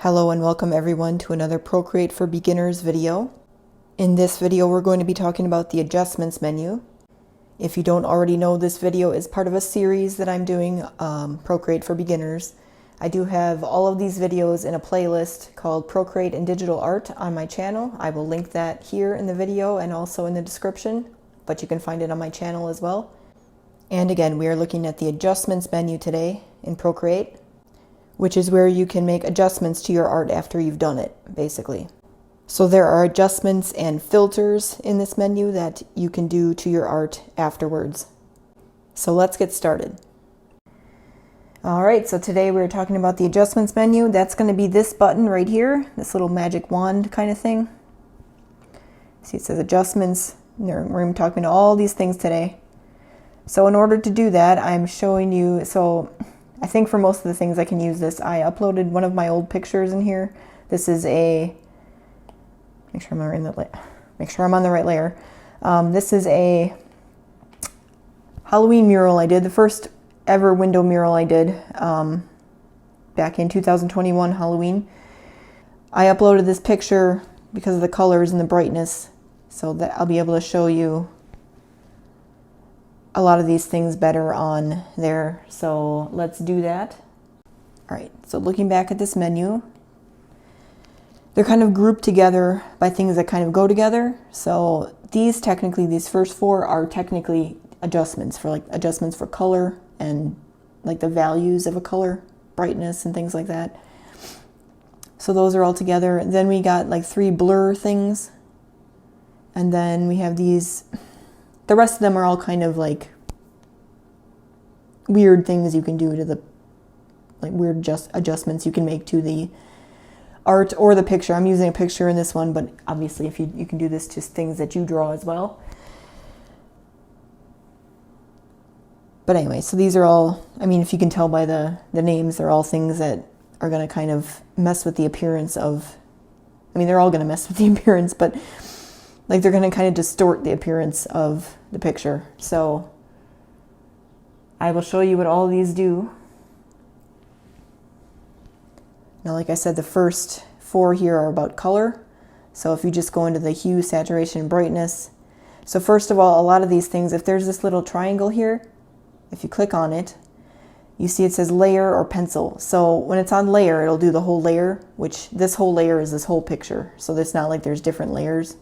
Hello and welcome everyone to another Procreate for Beginners video. In this video we're going to be talking about the adjustments menu. If you don't already know, this video is part of a series that I'm doing, Procreate for Beginners. I do have all of these videos in a playlist called Procreate and Digital Art on my channel. I will link that here in the video and also in the description, but you can find it on my channel as well. And again, we are looking at the adjustments menu today in Procreate, which is where you can make adjustments to your art after you've done it, basically. So there are adjustments and filters in this menu that you can do to your art afterwards. So let's get started. All right, so today we're talking about the adjustments menu. That's going to be this button right here, this little magic wand kind of thing. See, it says adjustments. We're going to be talking to all these things today. So in order to do that, I'm showing you, I think for most of the things I can use this. I uploaded one of my old pictures in here. This is make sure I'm on the right layer. This is a Halloween mural I did, the first ever window mural I did back in 2021 Halloween. I uploaded this picture because of the colors and the brightness, so that I'll be able to show you a lot of these things better on there. So let's do that. All right, so looking back at this menu, they're kind of grouped together by things that kind of go together. So these first four are technically adjustments for color and like the values of a color, brightness and things like that. So those are all together. Then we got like 3 blur things. And then we have these. The rest of them are all kind of like weird things you can do to the, like weird adjustments you can make to the art or the picture. I'm using a picture in this one, but obviously if you can do this to things that you draw as well. But anyway, so these are all, I mean, if you can tell by the names, they're all things that are going to kind of mess with the appearance of, I mean, they're all going to mess with the appearance, but like they're going to kind of distort the appearance of the picture. So I will show you what all of these do. Now, like I said, the first 4 here are about color. So if you just go into the hue, saturation, and brightness. So first of all, a lot of these things, if there's this little triangle here, if you click on it, you see it says layer or pencil. So when it's on layer, it'll do the whole layer, which this whole layer is this whole picture. So it's not like there's different layers.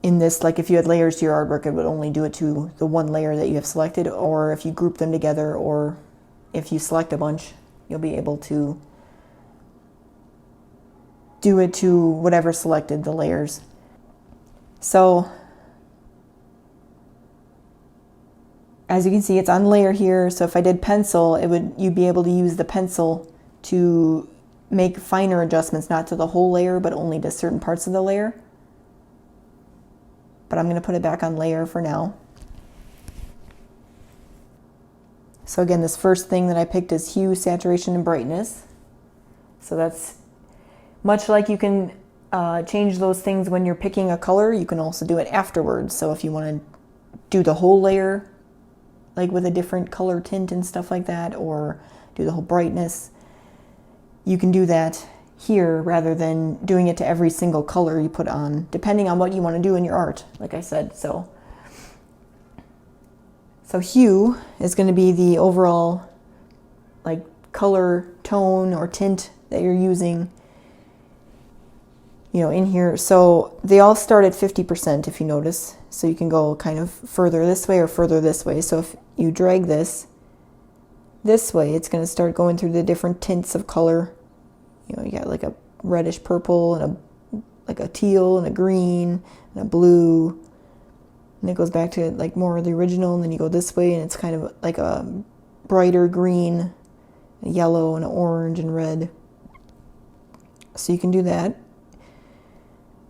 In this, like if you had layers to your artwork, it would only do it to the one layer that you have selected, or if you group them together, or if you select a bunch, you'll be able to do it to whatever selected the layers. So as you can see, it's on layer here. So if I did pencil, you'd be able to use the pencil to make finer adjustments, not to the whole layer, but only to certain parts of the layer. But I'm going to put it back on layer for now. So again, this first thing that I picked is hue, saturation, and brightness. So that's much like you can change those things when you're picking a color, you can also do it afterwards. So if you want to do the whole layer, like with a different color tint and stuff like that, or do the whole brightness, you can do that here rather than doing it to every single color you put on, depending on what you want to do in your art, like I said. So hue is going to be the overall like color tone or tint that you're using, in here. So they all start at 50% if you notice. So you can go kind of further this way or further this way. So if you drag this way, it's going to start going through the different tints of color. You got like a reddish purple and like a teal and a green and a blue. And it goes back to like more of the original, and then you go this way and it's kind of like a brighter green, a yellow and an orange and red. So you can do that.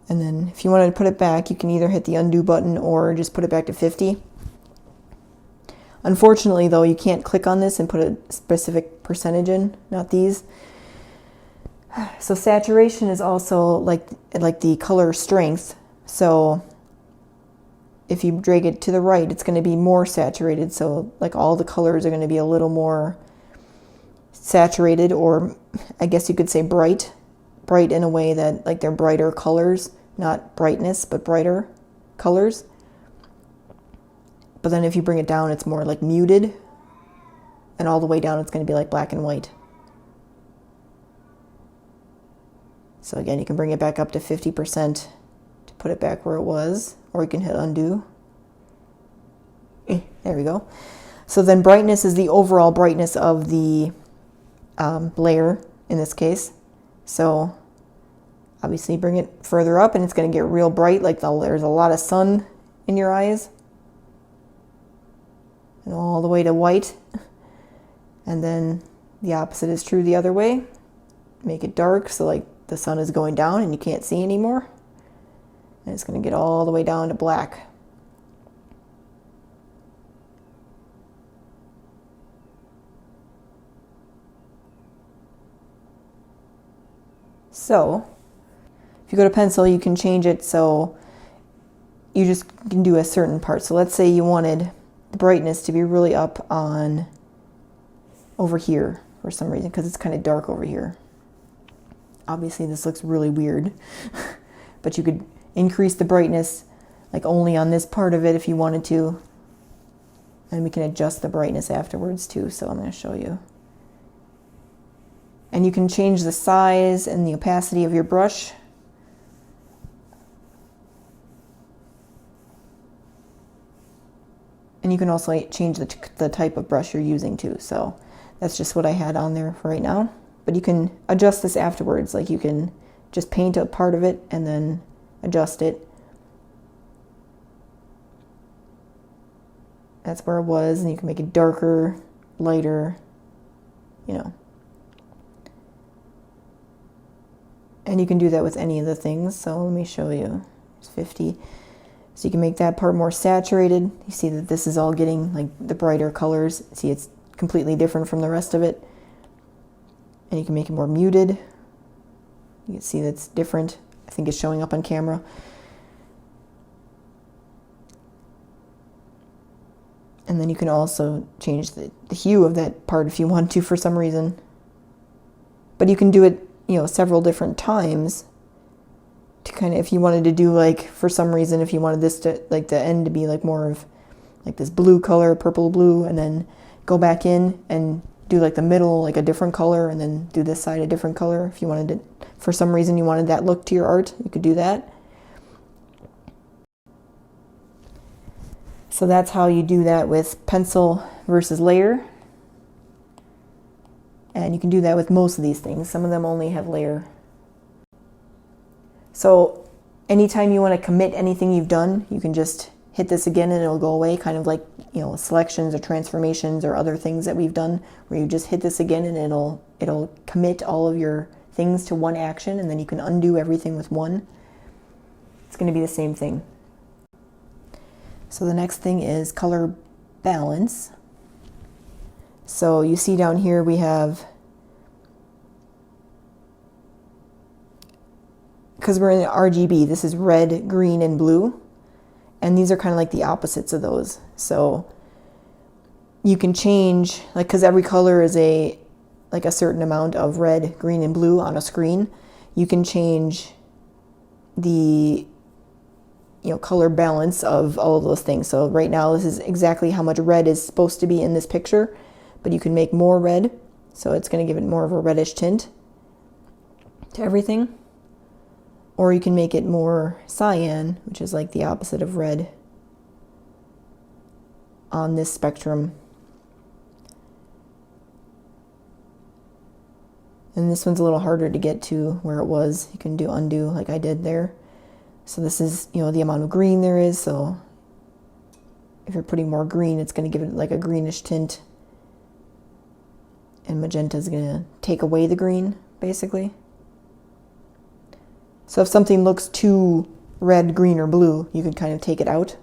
And then if you wanted to put it back, you can either hit the undo button or just put it back to 50. Unfortunately though, you can't click on this and put a specific percentage in, not these. So saturation is also like the color strength. So if you drag it to the right, it's going to be more saturated. So like all the colors are going to be a little more saturated, or I guess you could say bright in a way that like they're brighter colors, not brightness, but brighter colors. But then if you bring it down, it's more like muted, and all the way down it's going to be like black and white. So again, you can bring it back up to 50% to put it back where it was, or you can hit undo. There we go. So then brightness is the overall brightness of the layer in this case. So obviously bring it further up and it's going to get real bright, like there's a lot of sun in your eyes. And all the way to white. And then the opposite is true the other way. Make it dark so like the sun is going down and you can't see anymore. And it's going to get all the way down to black. So, if you go to pencil, you can change it so you just can do a certain part. So let's say you wanted the brightness to be really up on over here for some reason, because it's kind of dark over here. Obviously this looks really weird, but you could increase the brightness like only on this part of it if you wanted to. And we can adjust the brightness afterwards too, so I'm going to show you. And you can change the size and the opacity of your brush. And you can also change the type of brush you're using too. So that's just what I had on there for right now. But you can adjust this afterwards. Like you can just paint a part of it and then adjust it. That's where it was, and you can make it darker, lighter, you know. And you can do that with any of the things. So let me show you. It's 50. So you can make that part more saturated. You see that this is all getting like the brighter colors. See, it's completely different from the rest of it. And you can make it more muted. You can see that's different. I think it's showing up on camera. And then you can also change the hue of that part if you want to for some reason. But you can do it, you know, several different times to kind of, if you wanted to do like, for some reason, if you wanted this to, like the end to be like more of like this blue color, purple blue, and then go back in and do like the middle, like a different color, and then do this side a different color. If you wanted to, for some reason you wanted that look to your art, you could do that. So that's how you do that with pencil versus layer. And you can do that with most of these things. Some of them only have layer. So anytime you want to commit anything you've done, you can just hit this again and it'll go away, kind of like, you know, selections or transformations or other things that we've done, where you just hit this again and it'll commit all of your things to one action, and then you can undo everything with one. It's going to be the same thing. So the next thing is color balance. So you see down here we have, because we're in RGB, this is red, green, and blue. And these are kind of like the opposites of those. So you can change, like, because every color is like a certain amount of red, green, and blue on a screen. You can change the, you know, color balance of all of those things. So right now this is exactly how much red is supposed to be in this picture. But you can make more red, so it's going to give it more of a reddish tint to everything. Or you can make it more cyan, which is like the opposite of red on this spectrum. And this one's a little harder to get to where it was. You can do undo like I did there. So this is, you know, the amount of green there is. So if you're putting more green, it's going to give it like a greenish tint. And magenta is going to take away the green, basically. So if something looks too red, green, or blue, you could kind of take it out.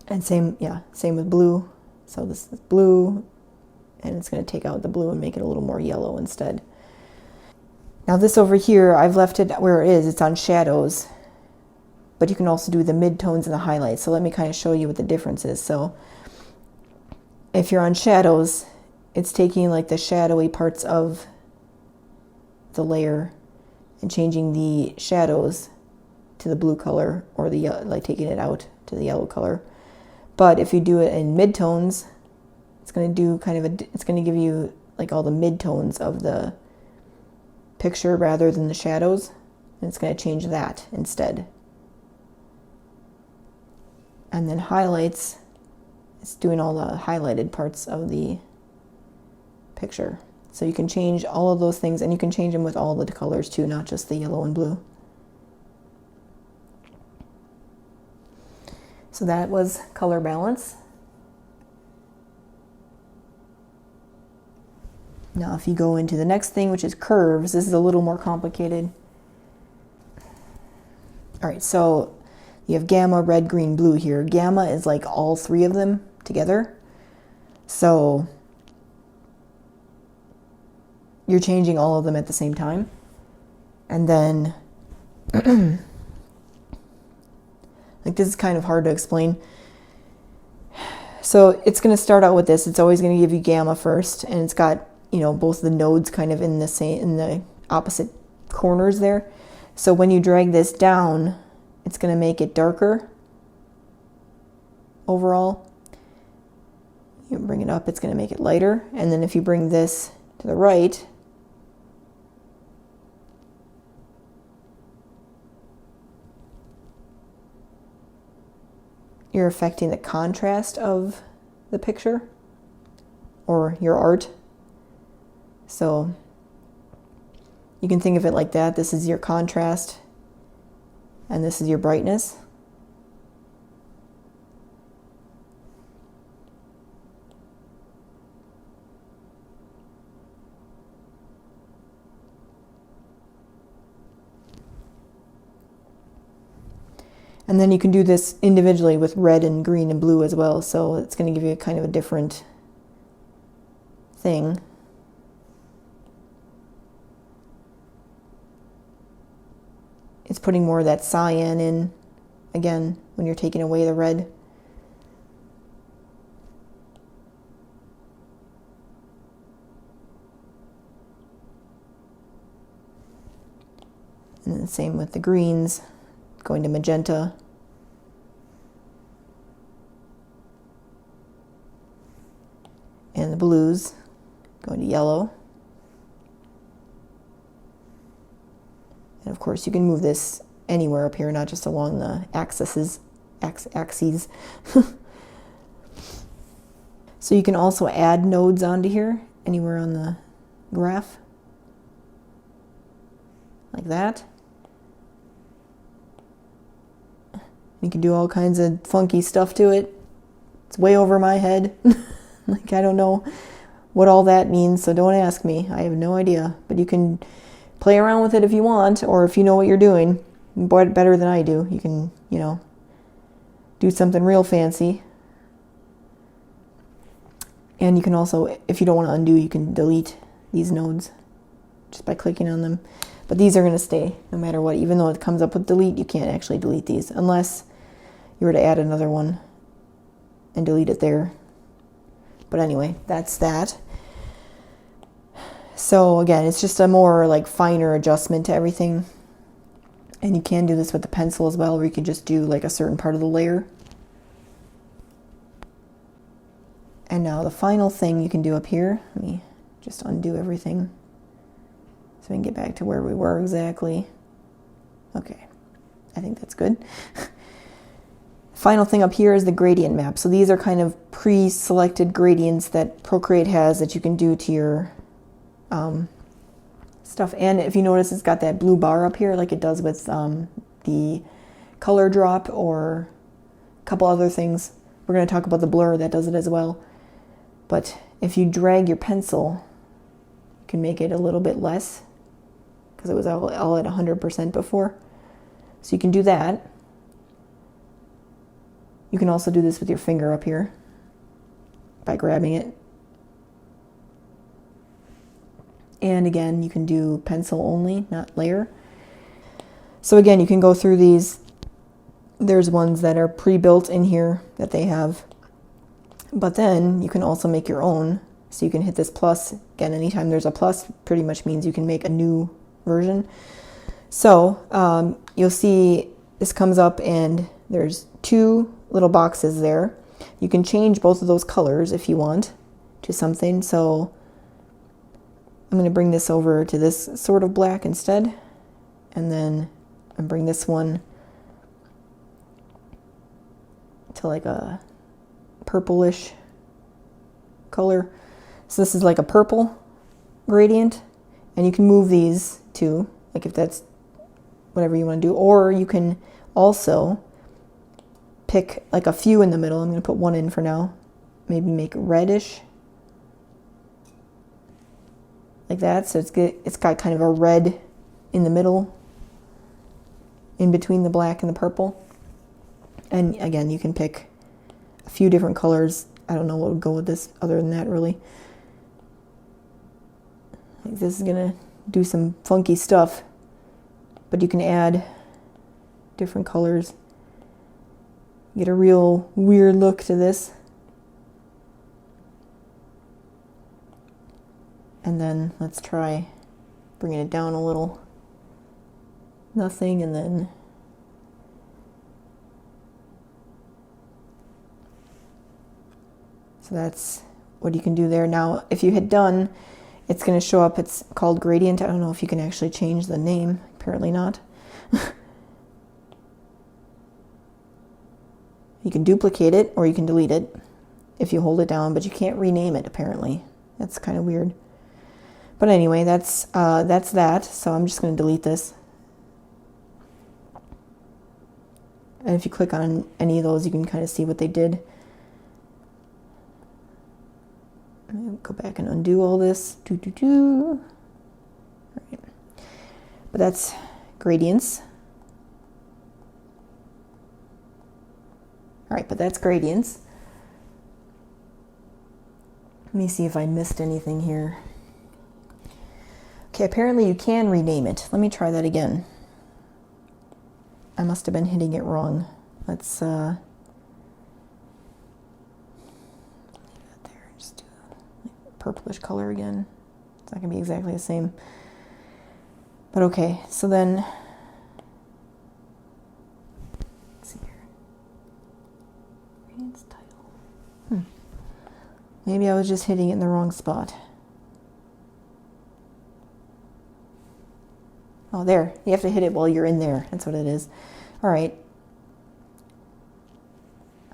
And same with blue. So this is blue, and it's going to take out the blue and make it a little more yellow instead. Now this over here, I've left it where it is. It's on shadows. But you can also do the midtones and the highlights. So let me kind of show you what the difference is. So if you're on shadows, it's taking like the shadowy parts of the layer and changing the shadows to the blue color, or the like taking it out to the yellow color. But if you do it in midtones, it's going to do it's going to give you like all the midtones of the picture rather than the shadows, and it's going to change that instead. And then highlights, it's doing all the highlighted parts of the picture. So you can change all of those things, and you can change them with all the colors too, not just the yellow and blue. So that was color balance. Now if you go into the next thing, which is curves, this is a little more complicated. All right, so you have gamma, red, green, blue here. Gamma is like all three of them together. So you're changing all of them at the same time. And then, like this is kind of hard to explain. So it's going to start out with this. It's always going to give you gamma first, and it's got, you know, both the nodes kind of in the opposite corners there. So when you drag this down, it's going to make it darker overall. You bring it up, it's going to make it lighter. And then if you bring this to the right, you're affecting the contrast of the picture or your art. So you can think of it like that. This is your contrast, and this is your brightness. And then you can do this individually with red and green and blue as well. So it's going to give you kind of a different thing. It's putting more of that cyan in, again, when you're taking away the red. And then same with the greens, going to magenta. And the blues, going to yellow. And of course you can move this anywhere up here, not just along the axes. So you can also add nodes onto here, anywhere on the graph. Like that. You can do all kinds of funky stuff to it. It's way over my head. Like, I don't know what all that means, so don't ask me. I have no idea. But you can play around with it if you want, or if you know what you're doing. Better than I do. You can, you know, do something real fancy. And you can also, if you don't want to undo, you can delete these nodes just by clicking on them. But these are going to stay no matter what. Even though it comes up with delete, you can't actually delete these unless you were to add another one and delete it there. But anyway, that's that. So again, it's just a more like finer adjustment to everything. And you can do this with the pencil as well, where you can just do like a certain part of the layer. And now the final thing you can do up here, let me just undo everything so we can get back to where we were exactly. Okay, I think that's good. Final thing up here is the gradient map. So these are kind of pre-selected gradients that Procreate has that you can do to your stuff. And if you notice, it's got that blue bar up here like it does with the color drop or a couple other things. We're going to talk about the blur that does it as well. But if you drag your pencil, you can make it a little bit less because it was all at 100% before. So you can do that. You can also do this with your finger up here by grabbing it. And again, you can do pencil only, not layer. So again, you can go through these. There's ones that are pre-built in here that they have. But then you can also make your own So you can hit this plus. Again, anytime there's a plus, pretty much means you can make a new version. So you'll see this comes up and there's two little boxes there. You can change both of those colors if you want to something. So I'm going to bring this over to this sort of black instead. And then I bring this one to like a purplish color. So this is like a purple gradient, and you can move these too, like if that's whatever you want to do, or you can also pick like a few in the middle. I'm going to put one in for now, maybe make it reddish like that. So it's got kind of a red in the middle, in between the black and the purple. And again, you can pick a few different colors. I don't know what would go with this other than that, really. Like this is gonna do some funky stuff, but you can add different colors. Get a real weird look to this. And then let's try bringing it down a little. Nothing, and then so that's what you can do there. Now, if you hit done, it's going to show up. It's called gradient. I don't know if you can actually change the name. Apparently not. You can duplicate it or you can delete it if you hold it down, but you can't rename it apparently. That's kind of weird. But anyway, that's that. So I'm just going to delete this. And if you click on any of those, you can kind of see what they did. Go back and undo all this. All right. But that's gradients. All right, but that's gradients. Let me see if I missed anything here. Okay, apparently you can rename it. Let me try that again. I must have been hitting it wrong. Let's leave that there. Just do a purplish color again. It's not gonna be exactly the same. But okay, so then let's see here. Gradients title. Maybe I was just hitting it in the wrong spot. Oh, there. You have to hit it while you're in there. That's what it is. All right.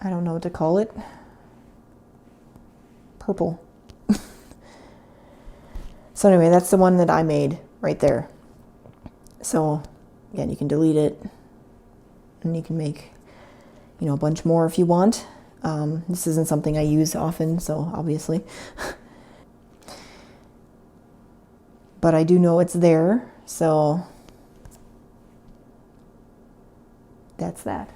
I don't know what to call it. Purple. So anyway, that's the one that I made right there. So again, you can delete it and you can make, a bunch more if you want. This isn't something I use often, so obviously. But I do know it's there. So that's that.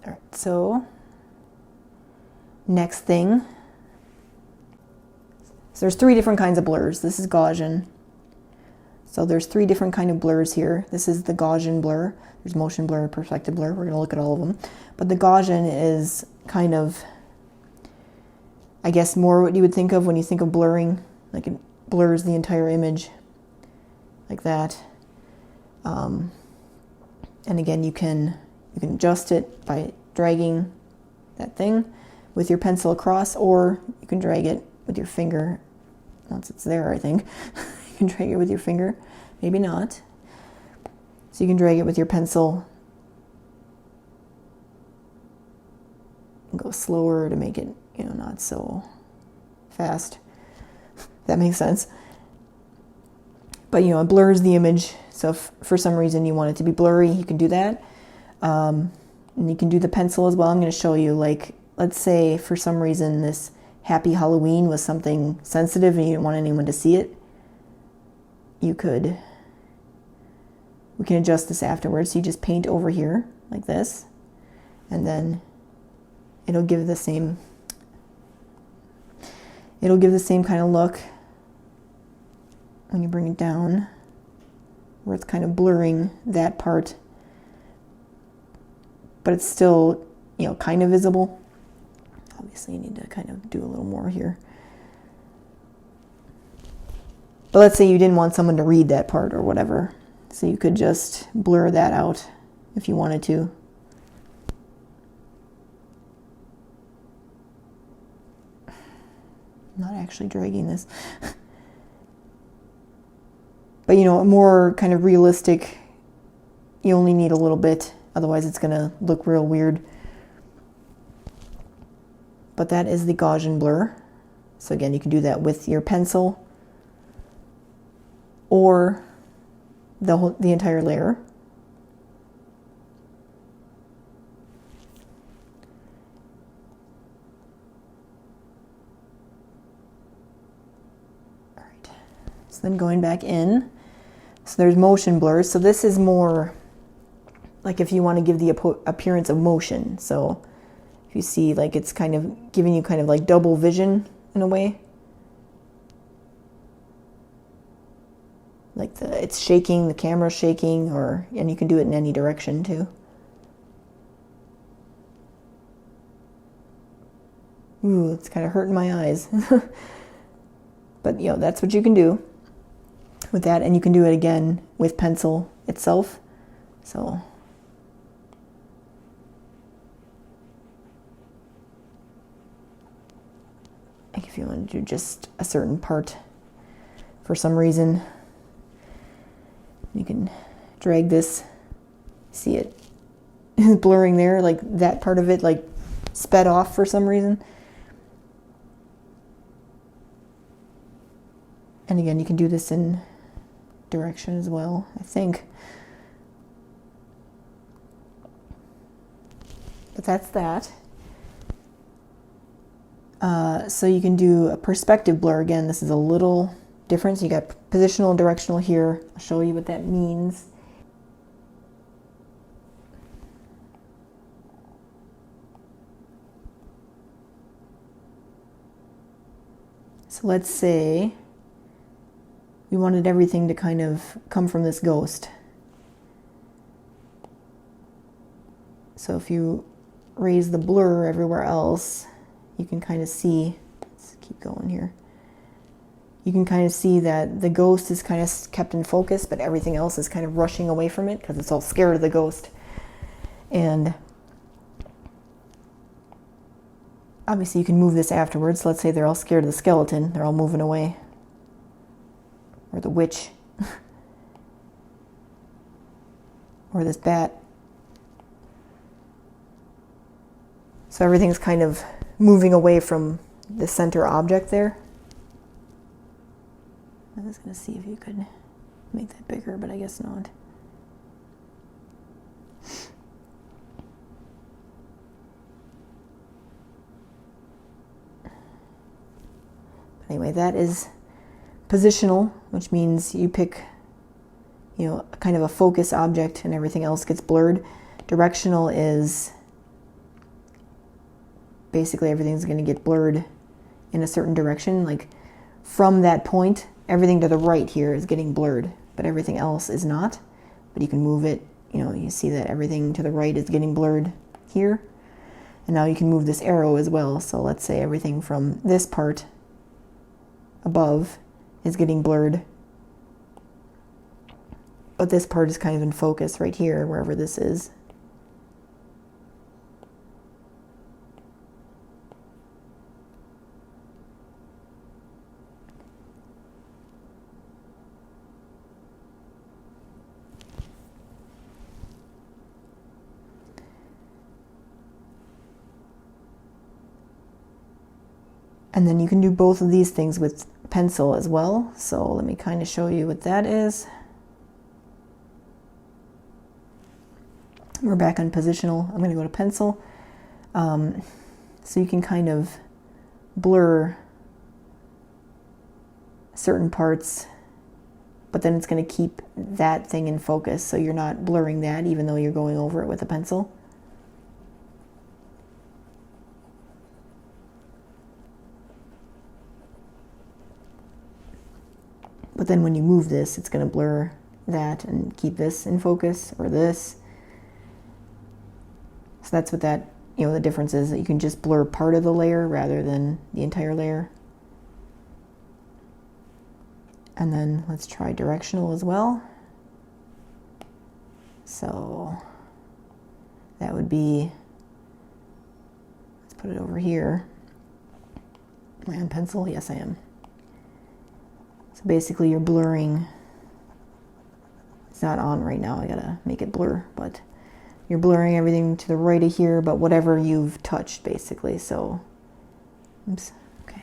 All right, so next thing. So there's three different kinds of blurs. This is Gaussian. So there's three different kind of blurs here. This is the Gaussian blur. There's motion blur, perspective blur. We're going to look at all of them. But the Gaussian is kind of, I guess, more what you would think of when you think of blurring. Like it blurs the entire image like that. And again, you can adjust it by dragging that thing with your pencil across, or you can drag it with your finger. Once it's there, I think. You can drag it with your finger. Maybe not. So you can drag it with your pencil and go slower to make it, not so fast. That makes sense. But, it blurs the image. So if for some reason you want it to be blurry, you can do that. And you can do the pencil as well. I'm going to show you, like, let's say for some reason this Happy Halloween was something sensitive and you didn't want anyone to see it. We can adjust this afterwards. So you just paint over here like this, and then it'll give the same kind of look when you bring it down, where it's kind of blurring that part, but it's still you know, kind of visible. Obviously you need to kind of do a little more here. But let's say you didn't want someone to read that part or whatever. So you could just blur that out if you wanted to. I'm not actually dragging this. But you know, more kind of realistic, you only need a little bit, otherwise it's going to look real weird. But that is the Gaussian blur. So again, you can do that with your pencil or the entire layer. All right. So then going back in, so there's motion blur. So this is more like if you want to give the appearance of motion. So if you see, like, it's kind of giving you kind of like double vision in a way. Like it's shaking, the camera's shaking, and you can do it in any direction too. Ooh, it's kind of hurting my eyes. But you know, that's what you can do with that, and you can do it again with pencil itself. So like if you want to do just a certain part for some reason, you can drag this, see it blurring there, like that part of it like sped off for some reason. And again, you can do this in direction as well, I think. But that's that. So you can do a perspective blur. Again, this is a little different. So you got positional and directional here. I'll show you what that means. So let's say we wanted everything to kind of come from this ghost. So if you raise the blur everywhere else, you can kind of see, let's keep going here. You can kind of see that the ghost is kind of kept in focus, but everything else is kind of rushing away from it because it's all scared of the ghost. And obviously you can move this afterwards. Let's say they're all scared of the skeleton. They're all moving away. Or the witch. Or this bat. So everything's kind of moving away from the center object there. I was going to see if you could make that bigger, but I guess not. Anyway, that is positional, which means you pick, you know, kind of a focus object and everything else gets blurred. Directional is basically everything's going to get blurred in a certain direction. Like from that point, everything to the right here is getting blurred, but everything else is not. But you can move it, you know, you see that everything to the right is getting blurred here. And now you can move this arrow as well. So let's say everything from this part above is getting blurred. But this part is kind of in focus right here, wherever this is. And then you can do both of these things with pencil as well. So let me kind of show you what that is. We're back on positional. I'm going to go to pencil. So you can kind of blur certain parts, but then it's going to keep that thing in focus. So you're not blurring that even though you're going over it with a pencil. But then when you move this, it's going to blur that and keep this in focus, or this. So that's what that, you know, the difference is that you can just blur part of the layer rather than the entire layer. And then let's try directional as well. So that would be, let's put it over here. Am I on pencil? Yes, I am. So basically you're blurring, it's not on right now, I gotta make it blur, but you're blurring everything to the right of here, but whatever you've touched basically. So, oops, okay.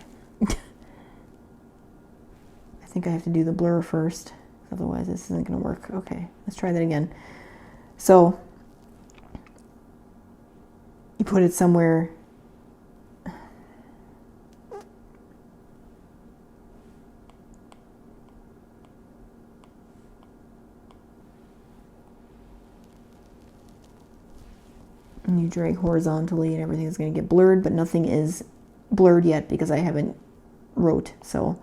I think I have to do the blur first, otherwise this isn't gonna work. Okay, let's try that again. So you put it somewhere and you drag horizontally and everything is going to get blurred, but nothing is blurred yet because I haven't wrote. So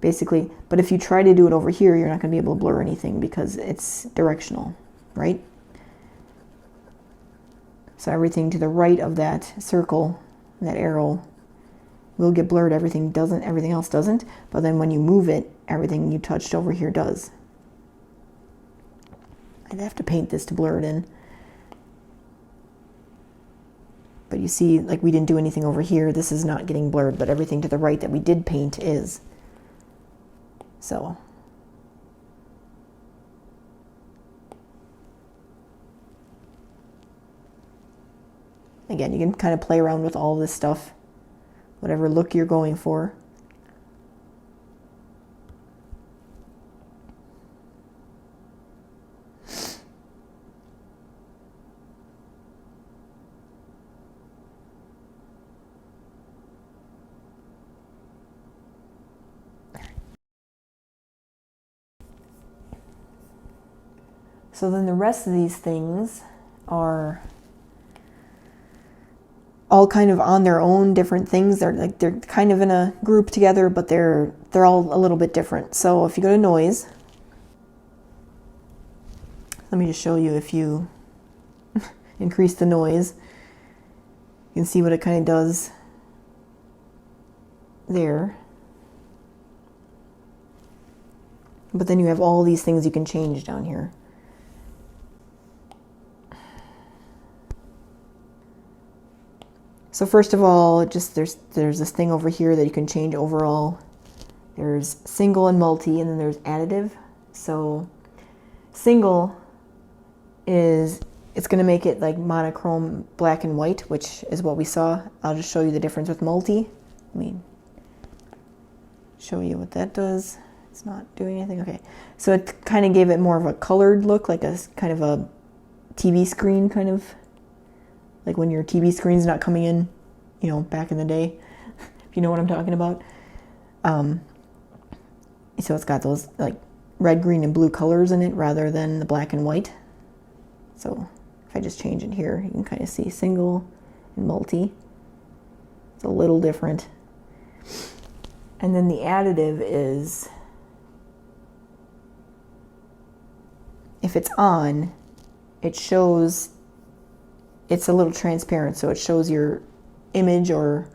basically, but if you try to do it over here, you're not going to be able to blur anything because it's directional, right? So everything to the right of that circle, that arrow, will get blurred. Everything doesn't, everything else doesn't. But then when you move it, everything you touched over here does. I'd have to paint this to blur it in. But you see, like we didn't do anything over here. This is not getting blurred, but everything to the right that we did paint is. So. Again, you can kind of play around with all this stuff, whatever look you're going for. So then the rest of these things are all kind of on their own different things. They're kind of in a group together, but they're all a little bit different. So if you go to noise, let me just show you. If you increase the noise, you can see what it kind of does there. But then you have all these things you can change down here. So first of all, just there's this thing over here that you can change overall. There's single and multi, and then there's additive. So single is, it's going to make it like monochrome black and white, which is what we saw. I'll just show you the difference with multi. Let me show you what that does. It's not doing anything. Okay, so it kind of gave it more of a colored look, like a kind of a TV screen, kind of like when your TV screen's not coming in, you know, back in the day, if you know what I'm talking about. So it's got those like red, green, and blue colors in it rather than the black and white. So if I just change it here, you can kind of see single and multi. It's a little different. And then the additive is, if it's on, it shows, it's a little transparent, so it shows your image or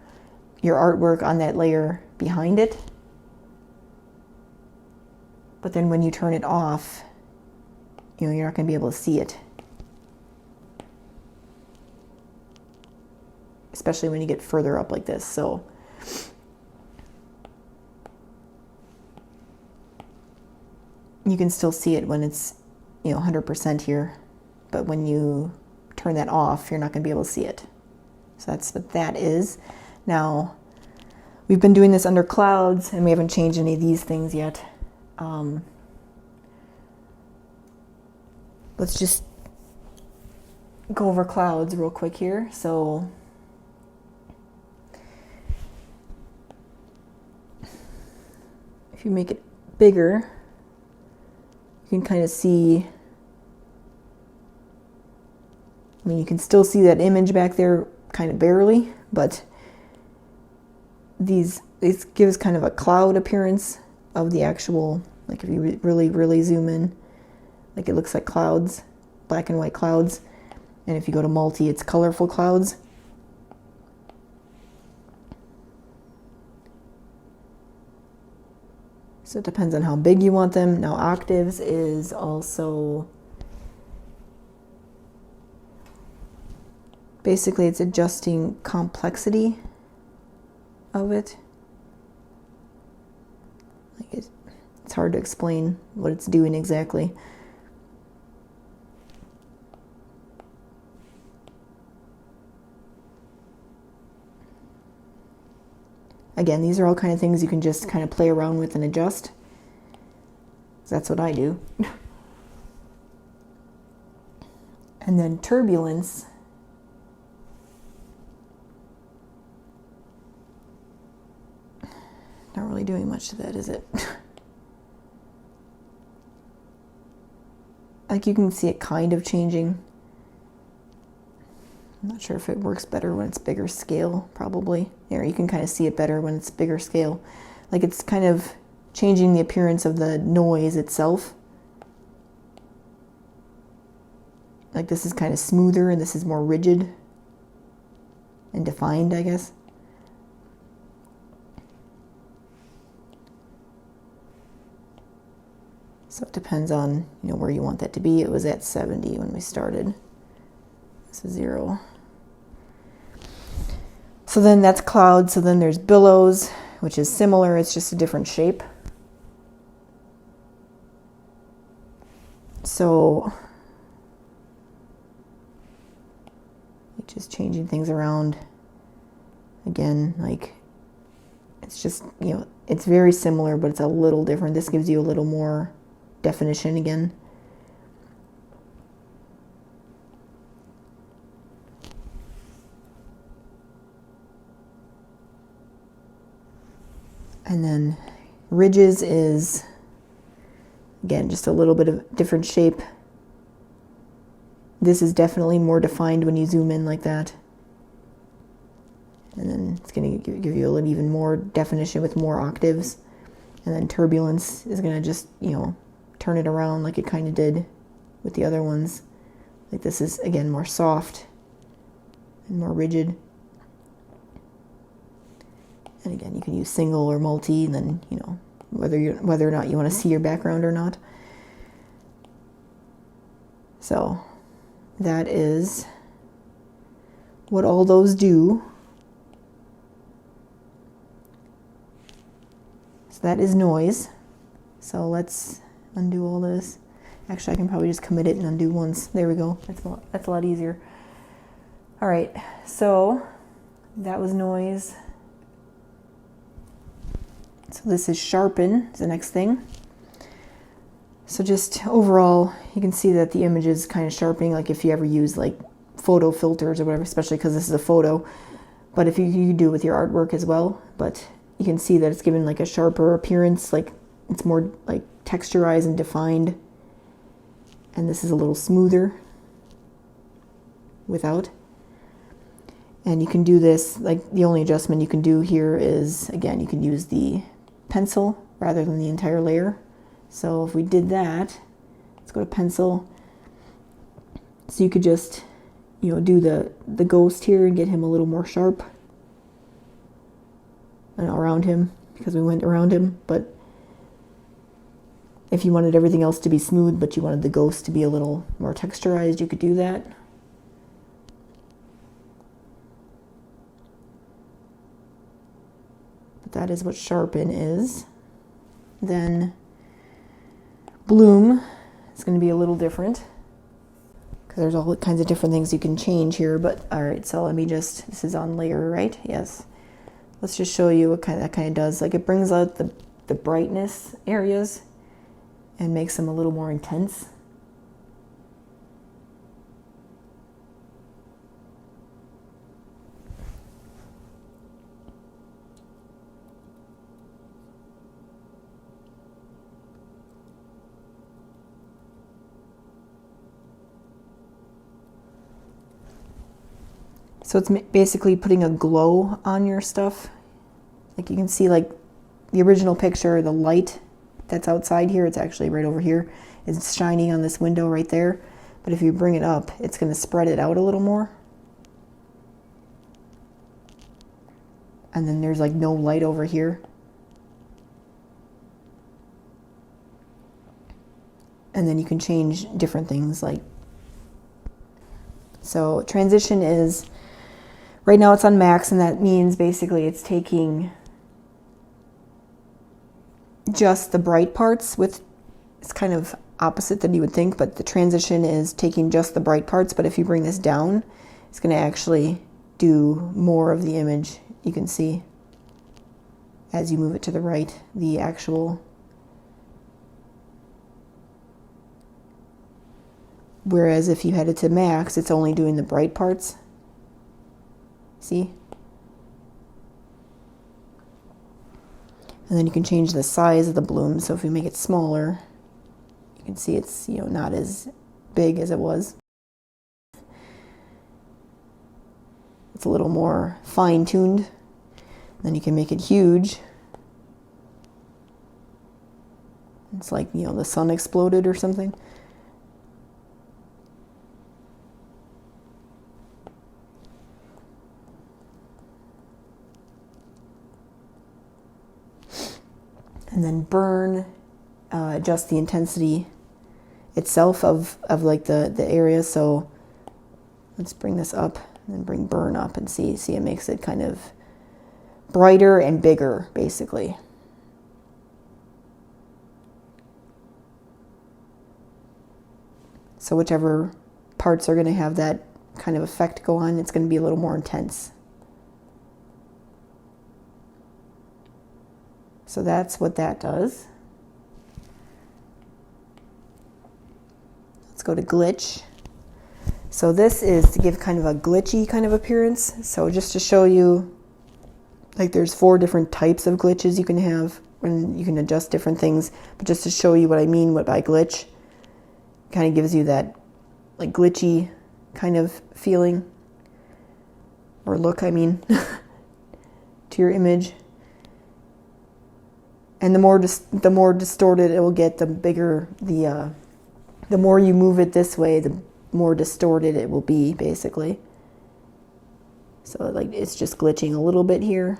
your artwork on that layer behind it. But then when you turn it off, you know, you're not going to be able to see it. Especially when you get further up like this. So you can still see it when it's, you know, 100% here. But when you turn that off, you're not going to be able to see it. So that's what that is. Now, we've been doing this under clouds, and we haven't changed any of these things yet. Let's just go over clouds real quick here. So if you make it bigger, you can kind of see, I mean, you can still see that image back there kind of barely, but it gives kind of a cloud appearance of the actual, like if you really zoom in, like it looks like clouds, black and white clouds. And if you go to multi, it's colorful clouds. So it depends on how big you want them. Now octaves is also, basically it's adjusting complexity of it. Like it's hard to explain what it's doing exactly. Again, these are all kind of things you can just kind of play around with and adjust. That's what I do. And then turbulence. Not really doing much to that, is it? Like you can see it kind of changing. I'm not sure if it works better when it's bigger scale, probably. There, you can kind of see it better when it's bigger scale. Like it's kind of changing the appearance of the noise itself. Like this is kind of smoother and this is more rigid and defined, I guess. So it depends on, where you want that to be. It was at 70 when we started. This is 0. So then that's cloud. So then there's billows, which is similar. It's just a different shape. So just changing things around. Again, like it's just, it's very similar, but it's a little different. This gives you a little more definition again. And then ridges is, again, just a little bit of different shape. This is definitely more defined when you zoom in like that. And then it's going to give you a little even more definition with more octaves. And then turbulence is going to just, turn it around like it kind of did with the other ones. Like this is, again, more soft and more rigid. And again, you can use single or multi, and then, whether or not you want to see your background or not. So that is what all those do. So that is noise. So let's undo all this. Actually, I can probably just commit it and undo once. There we go. That's a lot easier. All right, so that was noise. So this is Sharpen, is the next thing. So just overall, you can see that the image is kind of sharpening, like if you ever use like photo filters or whatever, especially because this is a photo. But if you do it with your artwork as well, but you can see that it's given like a sharper appearance, like it's more like texturized and defined. And this is a little smoother without. And you can do this, like the only adjustment you can do here is, again, you can use the pencil rather than the entire layer. So if we did that, let's go to pencil. So you could just, do the ghost here and get him a little more sharp. And around him, because we went around him. But if you wanted everything else to be smooth, but you wanted the ghost to be a little more texturized, you could do that. But that is what Sharpen is. Then Bloom is going to be a little different, because there's all kinds of different things you can change here. But all right, so let me just, this is on layer, right? Yes. Let's just show you what that kind of does. Like it brings out the brightness areas and makes them a little more intense. So it's basically putting a glow on your stuff. Like you can see, like the original picture, the light that's outside here, it's actually right over here, is shining on this window right there. But if you bring it up, it's going to spread it out a little more. And then there's like no light over here. And then you can change different things like, so transition is, right now it's on max, and that means basically it's taking just the bright parts with, it's kind of opposite than you would think, but the transition is taking just the bright parts, but if you bring this down, it's going to actually do more of the image. You can see as you move it to the right, the actual, whereas if you had it to max, it's only doing the bright parts. See? And then you can change the size of the bloom. So if we make it smaller, you can see it's, you know, not as big as it was. It's a little more fine-tuned. Then you can make it huge. It's like, you know, the sun exploded or something. And then burn, adjust the intensity itself of like the area. So let's bring this up and then bring burn up and see it makes it kind of brighter and bigger, basically. So whichever parts are going to have that kind of effect go on, it's going to be a little more intense. So that's what that does. Let's go to glitch. So this is to give kind of a glitchy kind of appearance. So just to show you, like there's 4 different types of glitches you can have, and you can adjust different things. But just to show you what I mean by glitch, kind of gives you that like glitchy kind of feeling or look, I mean, to your image. And the more distorted it will get, the bigger the more you move it this way, the more distorted it will be, basically. So like it's just glitching a little bit here,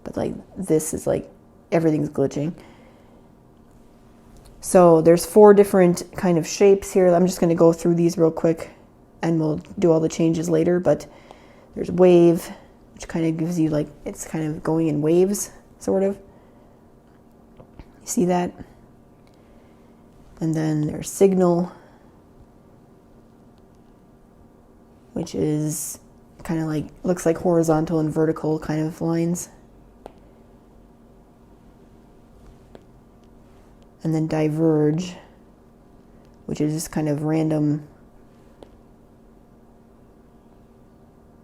but like this is like everything's glitching. So there's 4 different kind of shapes here. I'm just going to go through these real quick, and we'll do all the changes later. But there's wave, which kind of gives you like it's kind of going in waves. Sort of. You see that? And then there's signal, which is kind of like, looks like horizontal and vertical kind of lines. And then diverge, which is just kind of random,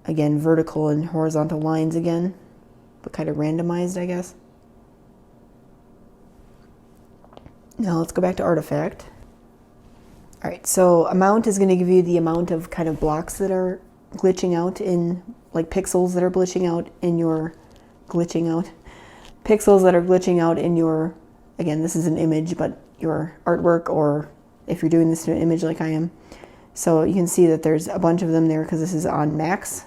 again, vertical and horizontal lines again, but kind of randomized, I guess. Now let's go back to artifact. All right, so amount is going to give you the amount of kind of blocks that are glitching out in, like pixels that are glitching out in your, pixels that are glitching out in your, again, this is an image, but your artwork, or if you're doing this to an image like I am. So you can see that there's a bunch of them there because this is on max.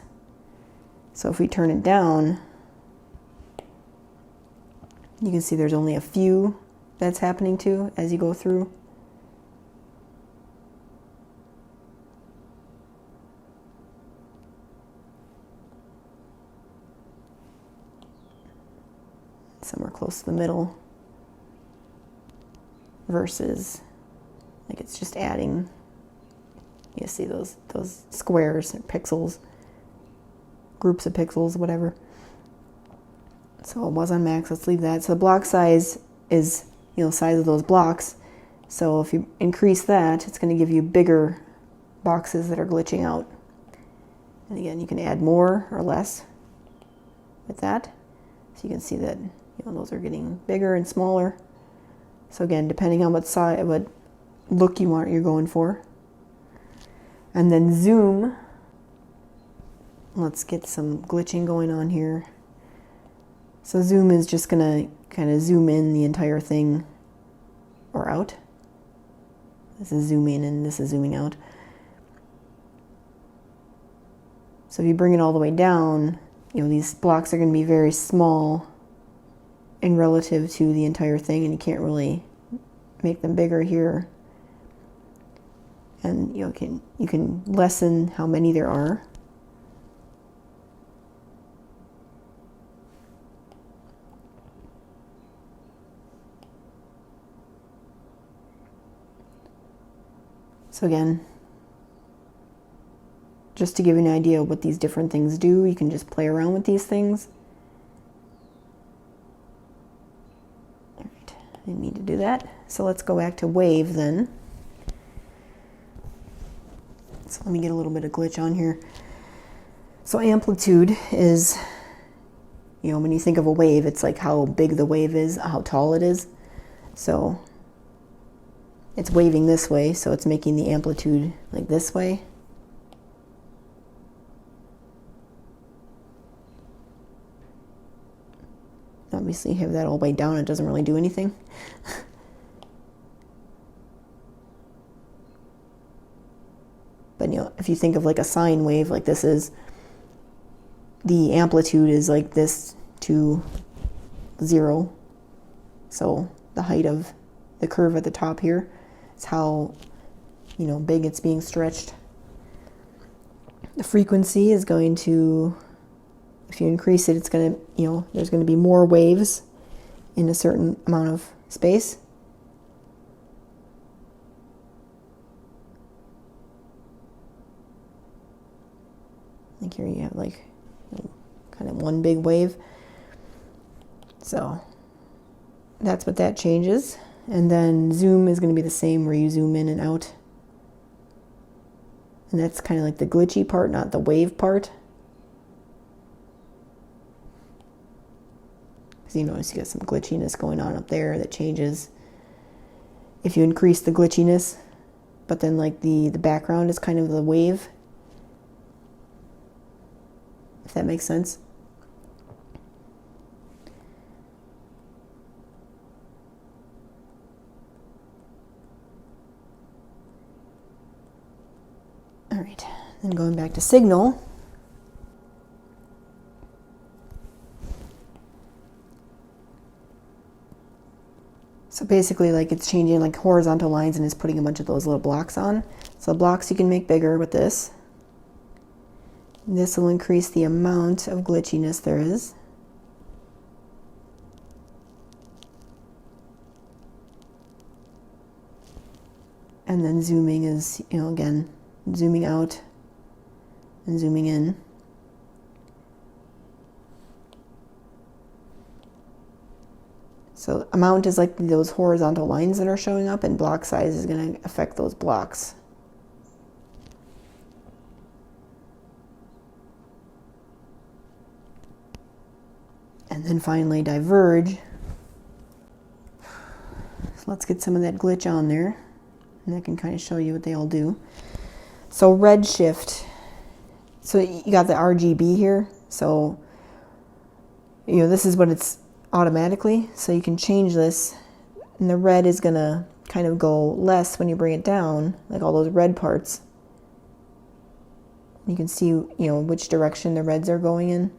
So if we turn it down, you can see there's only a few that's happening to as you go through. Somewhere close to the middle, versus like it's just adding, you see those squares or pixels, groups of pixels, whatever. So it was on max, let's leave that. So the block size is, you know, size of those blocks. So if you increase that, it's going to give you bigger boxes that are glitching out. And again, you can add more or less with that. So you can see that, you know, those are getting bigger and smaller. So again, depending on what size, what look you're going for. And then zoom. Let's get some glitching going on here. So zoom is just going to kind of zoom in the entire thing or out. This is zooming in and this is zooming out. So if you bring it all the way down, you know, these blocks are going to be very small in relative to the entire thing, and you can't really make them bigger here. And you can lessen how many there are. So again, just to give you an idea of what these different things do, you can just play around with these things. All right, I didn't need to do that. So let's go back to wave then. So let me get a little bit of glitch on here. So amplitude is, when you think of a wave, it's like how big the wave is, how tall it is. So it's waving this way, so it's making the amplitude like this way. Obviously, you have that all the way down, it doesn't really do anything. But if you think of like a sine wave, like this is, the amplitude is like this to 0. So the height of the curve at the top here is how, big it's being stretched. The frequency is going to, if you increase it, it's going to, there's going to be more waves in a certain amount of space. Like here you have like kind of one big wave. So that's what that changes. And then zoom is going to be the same, where you zoom in and out. And that's kind of like the glitchy part, not the wave part. Because you notice you got some glitchiness going on up there that changes if you increase the glitchiness. But then like the background is kind of the wave. If that makes sense. All right, then going back to signal. So basically, like, it's changing like horizontal lines and it's putting a bunch of those little blocks on. So blocks you can make bigger with this. This will increase the amount of glitchiness there is. And then zooming is, again, zooming out and zooming in. So amount is like those horizontal lines that are showing up, and block size is going to affect those blocks. And then finally diverge. So let's get some of that glitch on there, and I can kind of show you what they all do. So redshift. So you got the RGB here. So this is what it's automatically. So you can change this, and the red is gonna kind of go less when you bring it down, like all those red parts. You can see which direction the reds are going in.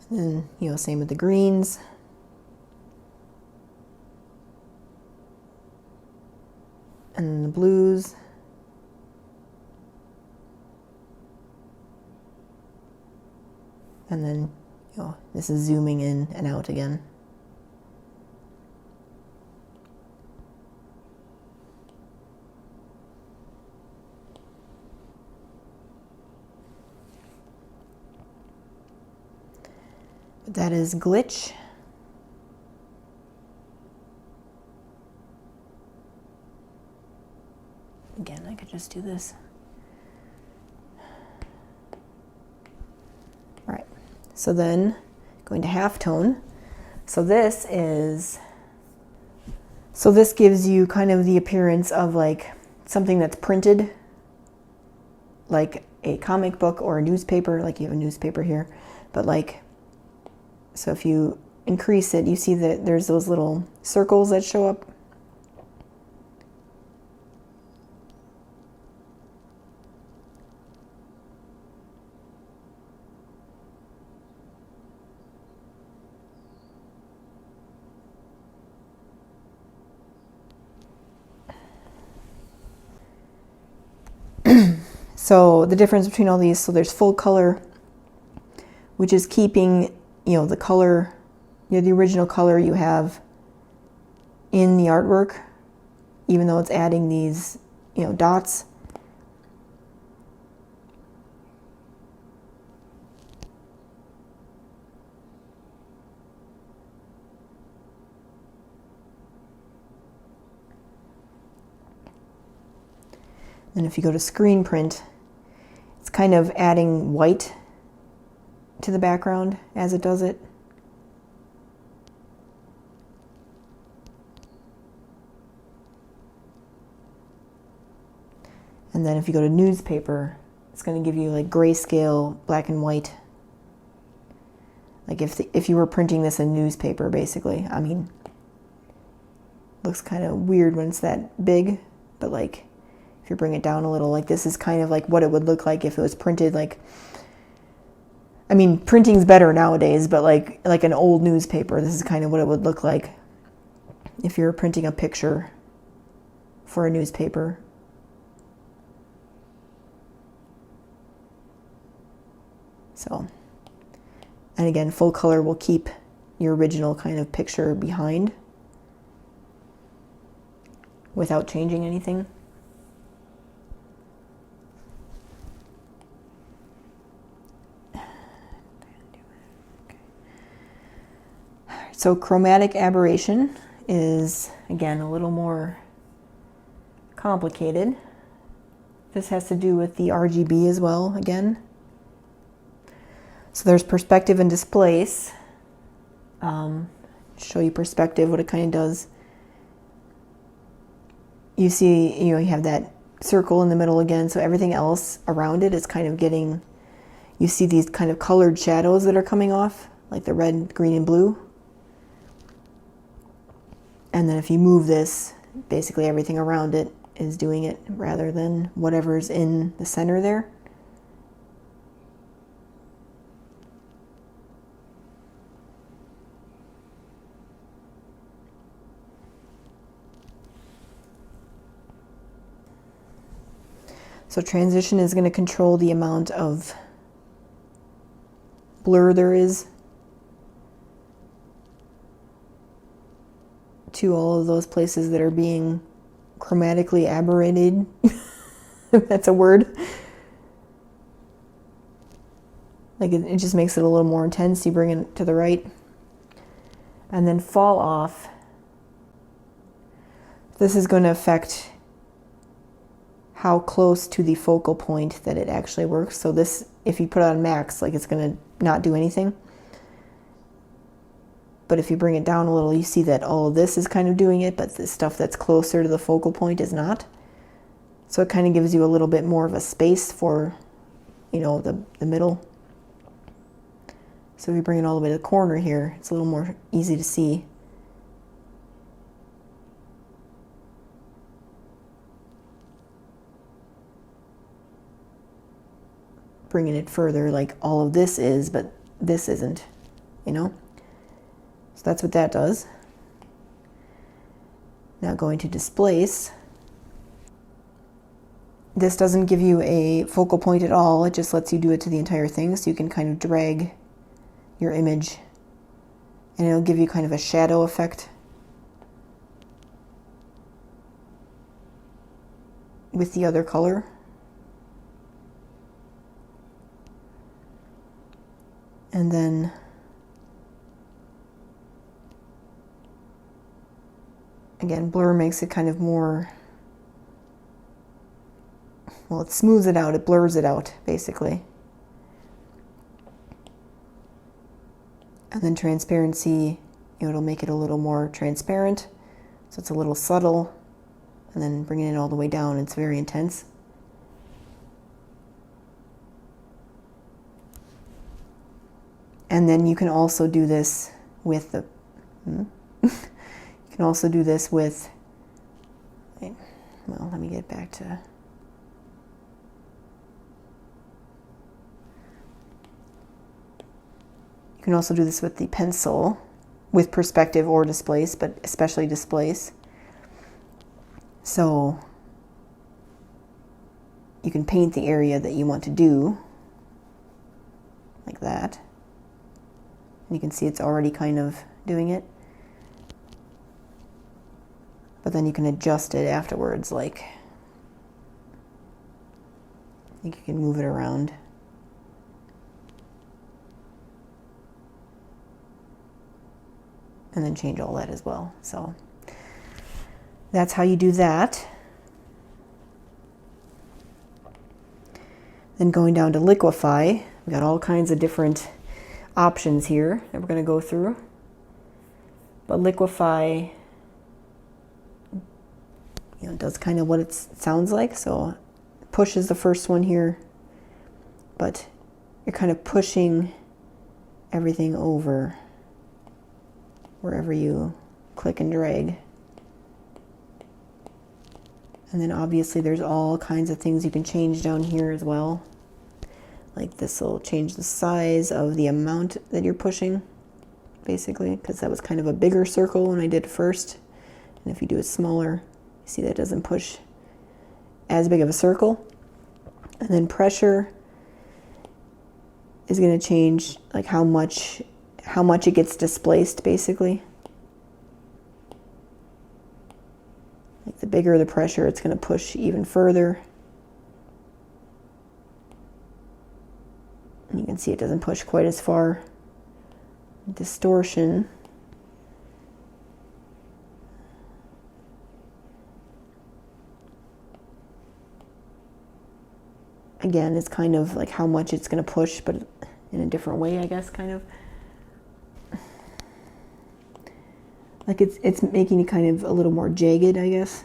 And then, same with the greens. And then the blues. And then, this is zooming in and out again. That is glitch. Again, I could just do this. All right, so then going to halftone. So this gives you kind of the appearance of like something that's printed, like a comic book or a newspaper, like you have a newspaper here, but like, so if you increase it, you see that there's those little circles that show up. So the difference between all these, so there's full color, which is keeping, the color, the original color you have in the artwork, even though it's adding these, dots. And if you go to screen print, it's kind of adding white to the background as it does it. And then if you go to newspaper, it's going to give you like grayscale, black and white. Like if you were printing this in newspaper, basically. I mean, looks kind of weird when it's that big, but like if you bring it down a little, like this is kind of like what it would look like if it was printed like, I mean, printing's better nowadays, but like an old newspaper, this is kind of what it would look like if you're printing a picture for a newspaper. So, and again, full color will keep your original kind of picture behind without changing anything. So chromatic aberration is, again, a little more complicated. This has to do with the RGB as well, again. So there's perspective and displace. Show you perspective, what it kind of does. You see, you have that circle in the middle again, so everything else around it is kind of getting, you see these kind of colored shadows that are coming off, like the red, green, and blue. And then if you move this, basically everything around it is doing it rather than whatever's in the center there. So transition is going to control the amount of blur there is to all of those places that are being chromatically aberrated. If that's a word. Like it just makes it a little more intense. You bring it to the right. And then fall off. This is going to affect how close to the focal point that it actually works. So this, if you put it on max, like it's going to not do anything. But if you bring it down a little, you see that all of this is kind of doing it, but the stuff that's closer to the focal point is not. So it kind of gives you a little bit more of a space for, the middle. So if you bring it all the way to the corner here, it's a little more easy to see. Bringing it further, like all of this is, but this isn't, So that's what that does. Now going to displace. This doesn't give you a focal point at all. It just lets you do it to the entire thing. So you can kind of drag your image and it'll give you kind of a shadow effect with the other color. And then again, blur makes it kind of more, well, it smooths it out, it blurs it out, basically. And then transparency, it'll make it a little more transparent, so it's a little subtle. And then bringing it all the way down, it's very intense. And then you can also do this with the, you can also do this with, well, let me get back to, you can also do this with the pencil, with perspective or displace, but especially displace. So you can paint the area that you want to do, like that. And you can see it's already kind of doing it. But then you can adjust it afterwards, like, I think you can move it around. And then change all that as well. So that's how you do that. Then going down to Liquify, we got all kinds of different options here that we're going to go through. But Liquify, you know, does kind of what it sounds like. So push is the first one here, but you're kind of pushing everything over wherever you click and drag. And then obviously there's all kinds of things you can change down here as well. Like this will change the size of the amount that you're pushing, basically, because that was kind of a bigger circle when I did it first. And if you do it smaller, you see that doesn't push as big of a circle. And then pressure is going to change like how much it gets displaced, basically. Like the bigger the pressure, it's going to push even further. And you can see it doesn't push quite as far. Distortion. Again, it's kind of like how much it's going to push, but in a different way, I guess, kind of. Like it's making it kind of a little more jagged, I guess.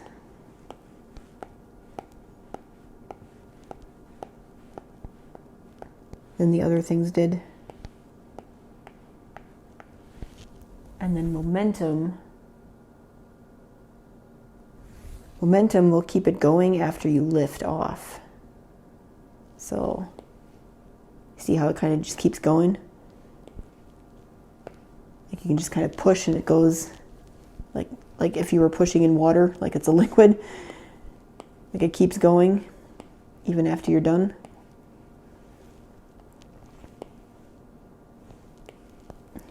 Than the other things did. And then momentum. Momentum will keep it going after you lift off. So, see how it kind of just keeps going? Like you can just kind of push and it goes like if you were pushing in water, like it's a liquid. Like it keeps going even after you're done.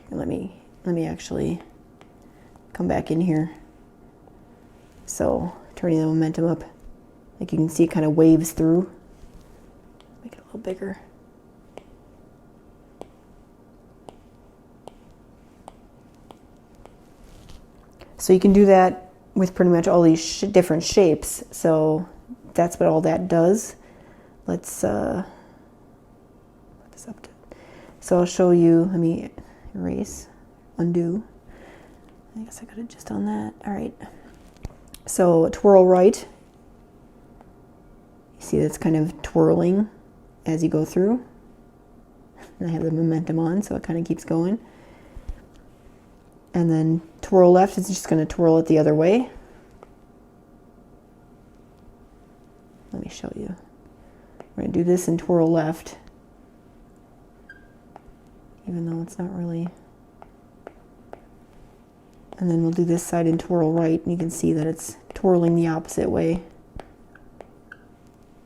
Let me actually come back in here. So turning the momentum up, like you can see it kind of waves through. Make it a little bigger. So you can do that with pretty much all these different shapes. So that's what all that does. Let's put this up to. So I'll show you. Let me erase, undo. I guess I could have just done that. All right. So twirl right. You see that's kind of twirling as you go through. And I have the momentum on, so it kind of keeps going. And then twirl left is just going to twirl it the other way. Let me show you. We're going to do this and twirl left. Even though it's not really. And then we'll do this side and twirl right, and you can see that it's twirling the opposite way.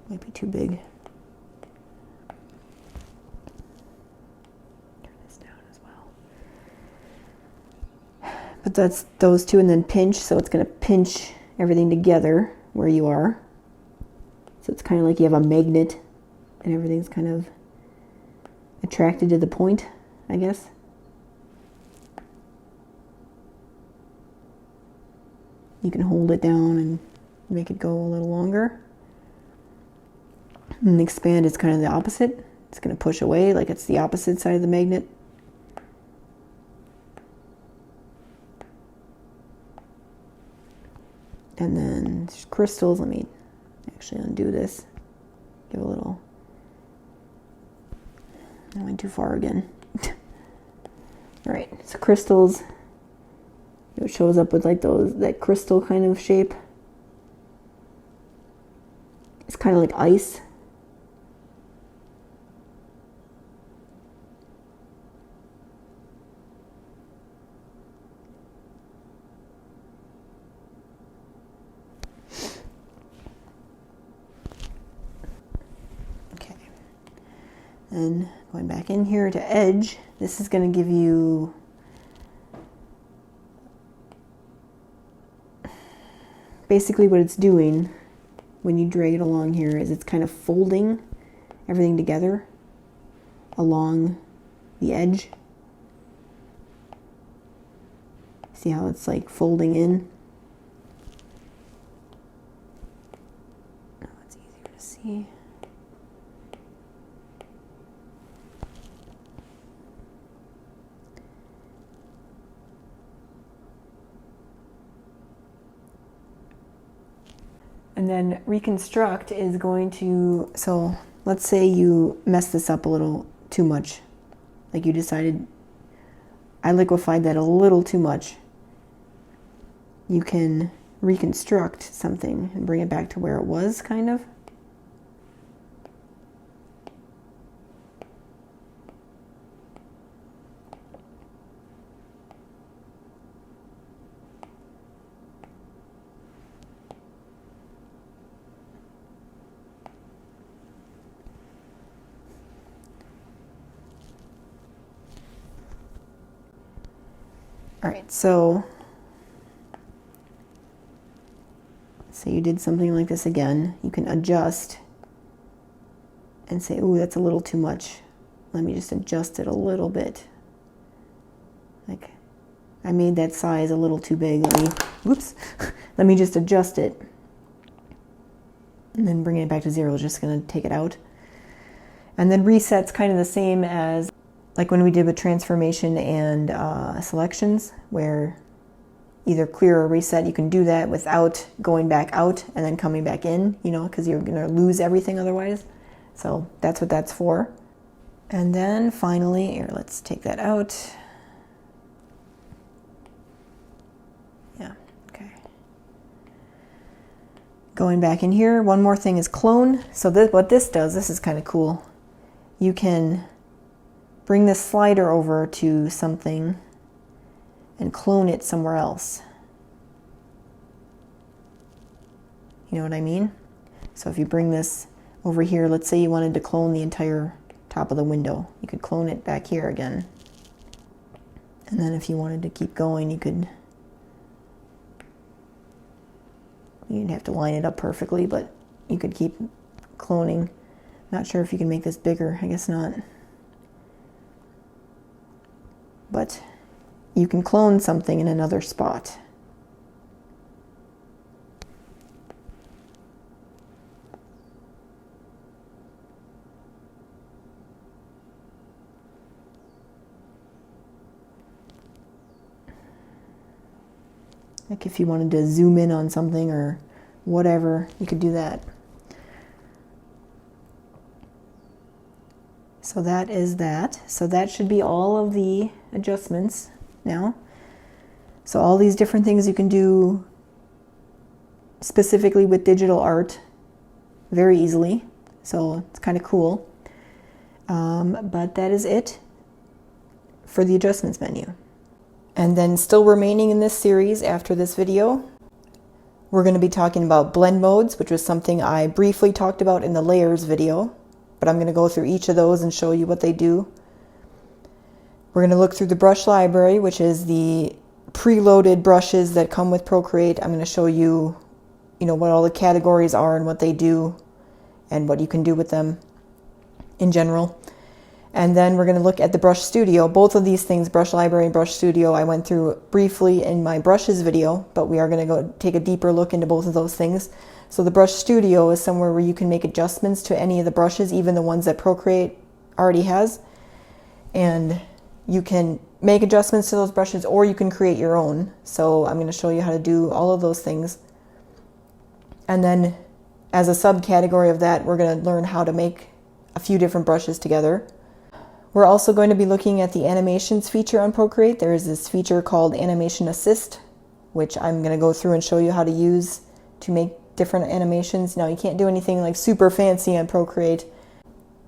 Might be too big. Turn this down as well. But that's those two, and then pinch, so it's going to pinch everything together where you are. So it's kind of like you have a magnet, and everything's kind of attracted to the point, I guess. You can hold it down and make it go a little longer. And expand is kind of the opposite. It's going to push away like it's the opposite side of the magnet. And then there's crystals. Let me actually undo this. Give a little. I went too far again. All right, so crystals. It shows up with like that crystal kind of shape. It's kind of like ice. And going back in here to edge, this is going to give you basically what it's doing when you drag it along here is it's kind of folding everything together along the edge. See how it's like folding in? Oh, it's easier to see. And then reconstruct is going to, so let's say you mess this up a little too much. Like you decided, I liquefied that a little too much. You can reconstruct something and bring it back to where it was, kind of. All right, so say you did something like this again, you can adjust and say, ooh, that's a little too much. Let me just adjust it a little bit. Like, I made that size a little too big. Let me just adjust it. And then bringing it back to 0 is just gonna take it out. And then reset's kind of the same as like when we did with transformation and selections, where either clear or reset, you can do that without going back out and then coming back in, you know, because you're going to lose everything otherwise. So that's what that's for. And then finally, here, let's take that out. Yeah, okay. Going back in here, one more thing is clone. So what this does, this is kind of cool. You can bring this slider over to something and clone it somewhere else. You know what I mean? So if you bring this over here, let's say you wanted to clone the entire top of the window, you could clone it back here again. And then if you wanted to keep going, you didn't have to line it up perfectly, but you could keep cloning. Not sure if you can make this bigger, I guess not. But you can clone something in another spot. Like if you wanted to zoom in on something or whatever, you could do that. So that is that. So that should be all of the adjustments now. So all these different things you can do specifically with digital art very easily. So it's kind of cool. But that is it for the adjustments menu. And then still remaining in this series after this video, we're going to be talking about blend modes, which was something I briefly talked about in the layers video. But I'm going to go through each of those and show you what they do. We're going to look through the brush library, which is the preloaded brushes that come with Procreate. I'm going to show you, what all the categories are and what they do and what you can do with them in general. And then we're going to look at the Brush Studio. Both of these things, Brush Library and Brush Studio, I went through briefly in my brushes video, but we are going to go take a deeper look into both of those things. So the Brush Studio is somewhere where you can make adjustments to any of the brushes, even the ones that Procreate already has. And you can make adjustments to those brushes or you can create your own. So I'm going to show you how to do all of those things. And then as a subcategory of that, we're going to learn how to make a few different brushes together. We're also going to be looking at the animations feature on Procreate. There is this feature called Animation Assist, which I'm going to go through and show you how to use to make different animations. Now you can't do anything like super fancy on Procreate,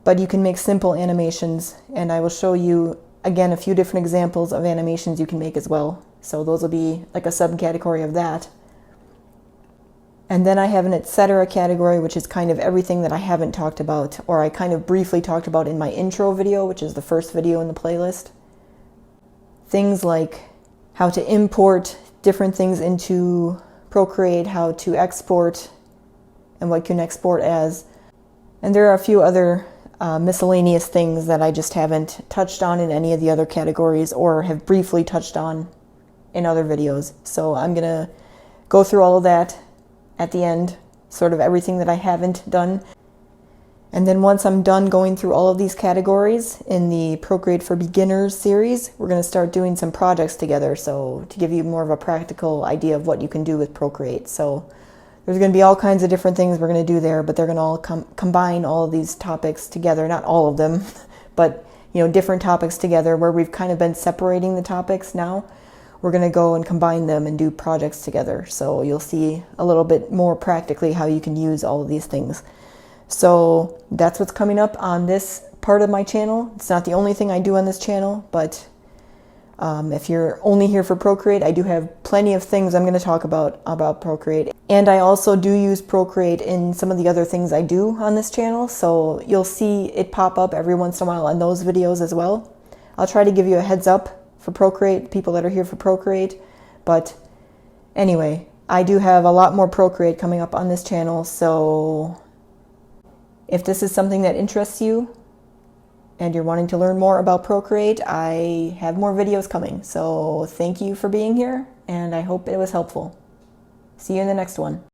but you can make simple animations, and I will show you again a few different examples of animations you can make as well. So those will be like a subcategory of that. And then I have an etc. category, which is kind of everything that I haven't talked about, or I kind of briefly talked about in my intro video, which is the first video in the playlist. Things like how to import different things into Procreate, how to export, and what you can export as. And there are a few other miscellaneous things that I just haven't touched on in any of the other categories or have briefly touched on in other videos. So I'm going to go through all of that at the end, sort of everything that I haven't done. And then once I'm done going through all of these categories in the Procreate for Beginners series, we're going to start doing some projects together, so to give you more of a practical idea of what you can do with Procreate. So there's going to be all kinds of different things we're going to do there, but they're going to all combine all of these topics together, not all of them, but different topics together where we've kind of been separating the topics now. We're going to go and combine them and do projects together. So you'll see a little bit more practically how you can use all of these things. So that's what's coming up on this part of my channel. It's not the only thing I do on this channel, but if you're only here for Procreate, I do have plenty of things I'm going to talk about Procreate. And I also do use Procreate in some of the other things I do on this channel, so you'll see it pop up every once in a while on those videos as well. I'll try to give you a heads up for Procreate, people that are here for Procreate. But anyway, I do have a lot more Procreate coming up on this channel, so if this is something that interests you and you're wanting to learn more about Procreate, I have more videos coming. So thank you for being here, and I hope it was helpful. See you in the next one.